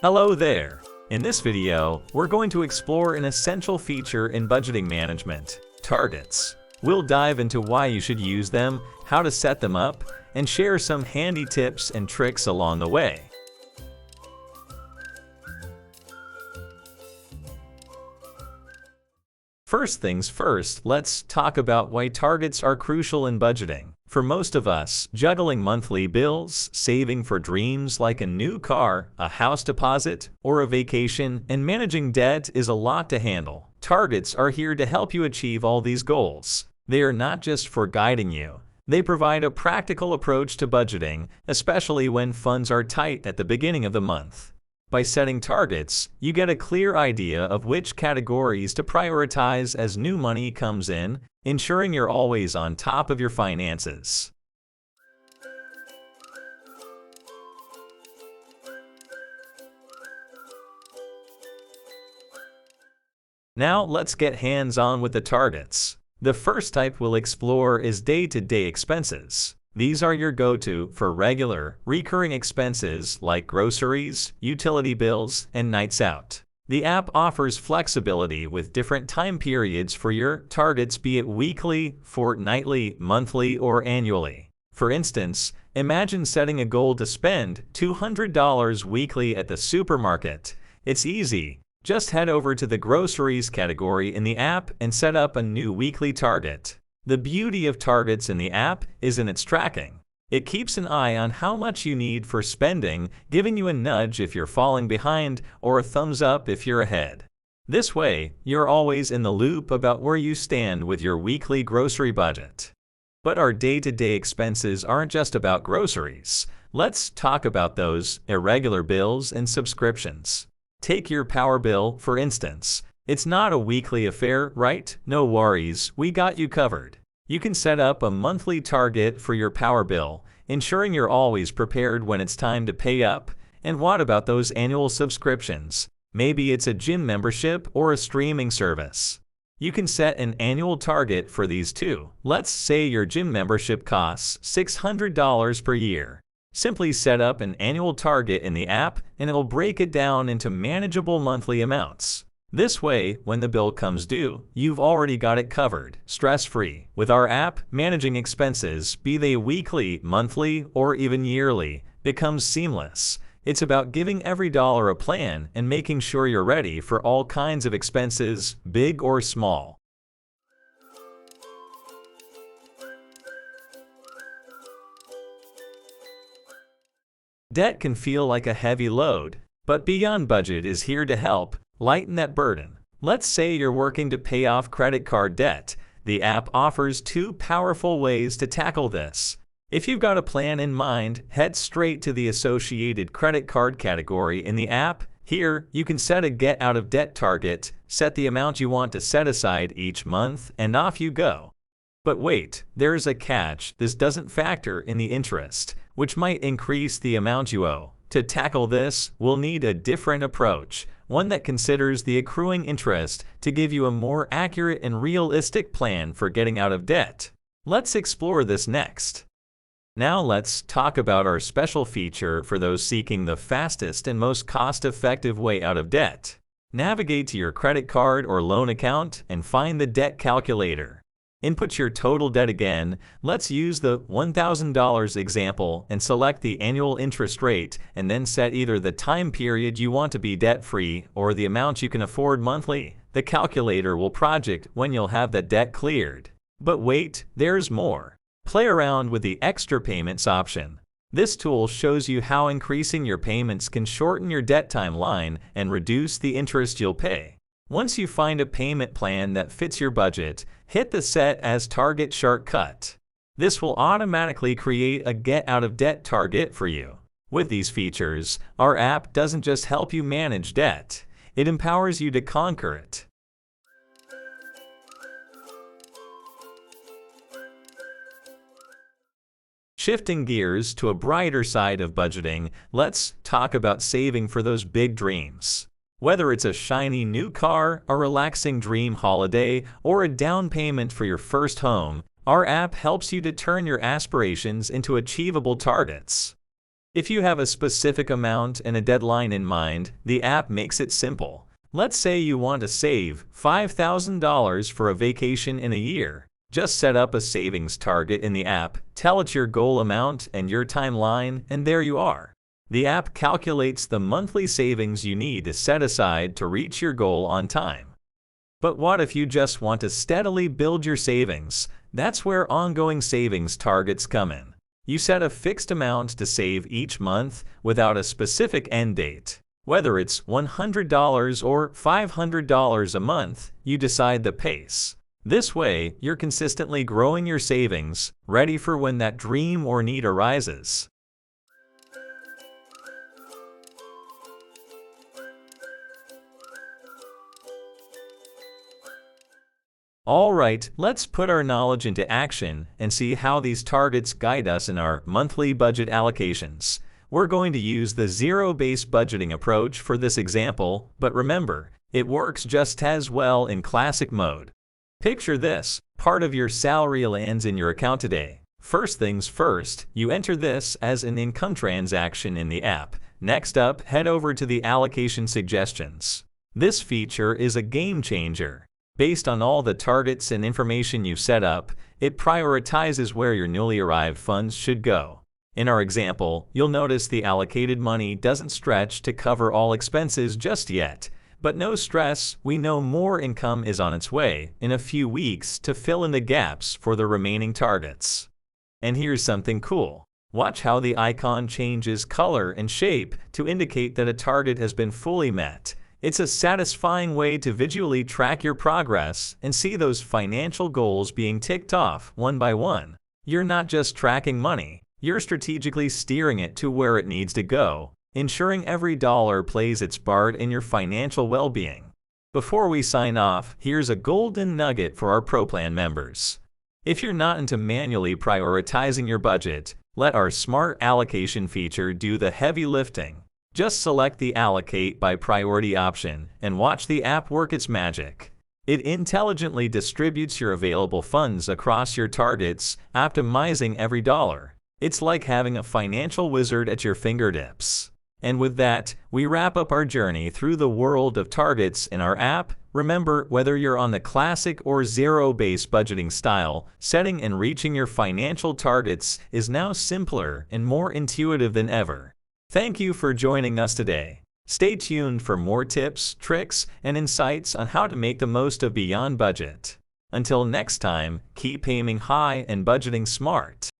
Hello there! In this video, we're going to explore an essential feature in budgeting management, targets. We'll dive into why you should use them, how to set them up, and share some handy tips and tricks along the way. First things first, let's talk about why targets are crucial in budgeting. For most of us, juggling monthly bills, saving for dreams like a new car, a house deposit, or a vacation, and managing debt is a lot to handle. Targets are here to help you achieve all these goals. They are not just for guiding you. They provide a practical approach to budgeting, especially when funds are tight at the beginning of the month. By setting targets, you get a clear idea of which categories to prioritize as new money comes in, ensuring you're always on top of your finances. Now let's get hands-on with the targets. The first type we'll explore is day-to-day expenses. These are your go-to for regular, recurring expenses like groceries, utility bills, and nights out. The app offers flexibility with different time periods for your targets, be it weekly, fortnightly, monthly, or annually. For instance, imagine setting a goal to spend $200 weekly at the supermarket. It's easy. Just head over to the groceries category in the app and set up a new weekly target. The beauty of targets in the app is in its tracking. It keeps an eye on how much you need for spending, giving you a nudge if you're falling behind or a thumbs up if you're ahead. This way, you're always in the loop about where you stand with your weekly grocery budget. But our day-to-day expenses aren't just about groceries. Let's talk about those irregular bills and subscriptions. Take your power bill, for instance. It's not a weekly affair, right? No worries, we got you covered. You can set up a monthly target for your power bill, ensuring you're always prepared when it's time to pay up. And what about those annual subscriptions? Maybe it's a gym membership or a streaming service. You can set an annual target for these too. Let's say your gym membership costs $600 per year. Simply set up an annual target in the app and it'll break it down into manageable monthly amounts. This way, when the bill comes due, you've already got it covered, stress-free. With our app, managing expenses, be they weekly, monthly, or even yearly, becomes seamless. It's about giving every dollar a plan and making sure you're ready for all kinds of expenses, big or small. Debt can feel like a heavy load, but Beyond Budget is here to help lighten that burden. Let's say you're working to pay off credit card debt. The app offers two powerful ways to tackle this. If you've got a plan in mind, head straight to the associated credit card category in the app. Here, you can set a get out of debt target, set the amount you want to set aside each month, and off you go. But wait, there's a catch. This doesn't factor in the interest, which might increase the amount you owe. To tackle this, we'll need a different approach, one that considers the accruing interest to give you a more accurate and realistic plan for getting out of debt. Let's explore this next. Now let's talk about our special feature for those seeking the fastest and most cost-effective way out of debt. Navigate to your credit card or loan account and find the debt calculator. Input your total debt again. Let's use the $1,000 example and select the annual interest rate and then set either the time period you want to be debt-free or the amount you can afford monthly. The calculator will project when you'll have that debt cleared. But wait, there's more. Play around with the extra payments option. This tool shows you how increasing your payments can shorten your debt timeline and reduce the interest you'll pay. Once you find a payment plan that fits your budget, hit the Set as Target shortcut. This will automatically create a Get Out of Debt target for you. With these features, our app doesn't just help you manage debt, it empowers you to conquer it. Shifting gears to a brighter side of budgeting, let's talk about saving for those big dreams. Whether it's a shiny new car, a relaxing dream holiday, or a down payment for your first home, our app helps you to turn your aspirations into achievable targets. If you have a specific amount and a deadline in mind, the app makes it simple. Let's say you want to save $5,000 for a vacation in a year. Just set up a savings target in the app, tell it your goal amount and your timeline, and there you are. The app calculates the monthly savings you need to set aside to reach your goal on time. But what if you just want to steadily build your savings? That's where ongoing savings targets come in. You set a fixed amount to save each month without a specific end date. Whether it's $100 or $500 a month, you decide the pace. This way, you're consistently growing your savings, ready for when that dream or need arises. Alright, let's put our knowledge into action and see how these targets guide us in our monthly budget allocations. We're going to use the zero-based budgeting approach for this example, but remember, it works just as well in classic mode. Picture this: part of your salary lands in your account today. First things first, you enter this as an income transaction in the app. Next up, head over to the allocation suggestions. This feature is a game changer. Based on all the targets and information you've set up, it prioritizes where your newly arrived funds should go. In our example, you'll notice the allocated money doesn't stretch to cover all expenses just yet. But no stress, we know more income is on its way in a few weeks to fill in the gaps for the remaining targets. And here's something cool. Watch how the icon changes color and shape to indicate that a target has been fully met. It's a satisfying way to visually track your progress and see those financial goals being ticked off one by one. You're not just tracking money, you're strategically steering it to where it needs to go, ensuring every dollar plays its part in your financial well-being. Before we sign off, here's a golden nugget for our ProPlan members. If you're not into manually prioritizing your budget, let our Smart Allocation feature do the heavy lifting. Just select the Allocate by Priority option and watch the app work its magic. It intelligently distributes your available funds across your targets, optimizing every dollar. It's like having a financial wizard at your fingertips. And with that, we wrap up our journey through the world of targets in our app. Remember, whether you're on the classic or zero-based budgeting style, setting and reaching your financial targets is now simpler and more intuitive than ever. Thank you for joining us today. Stay tuned for more tips, tricks, and insights on how to make the most of Beyond Budget. Until next time, keep aiming high and budgeting smart.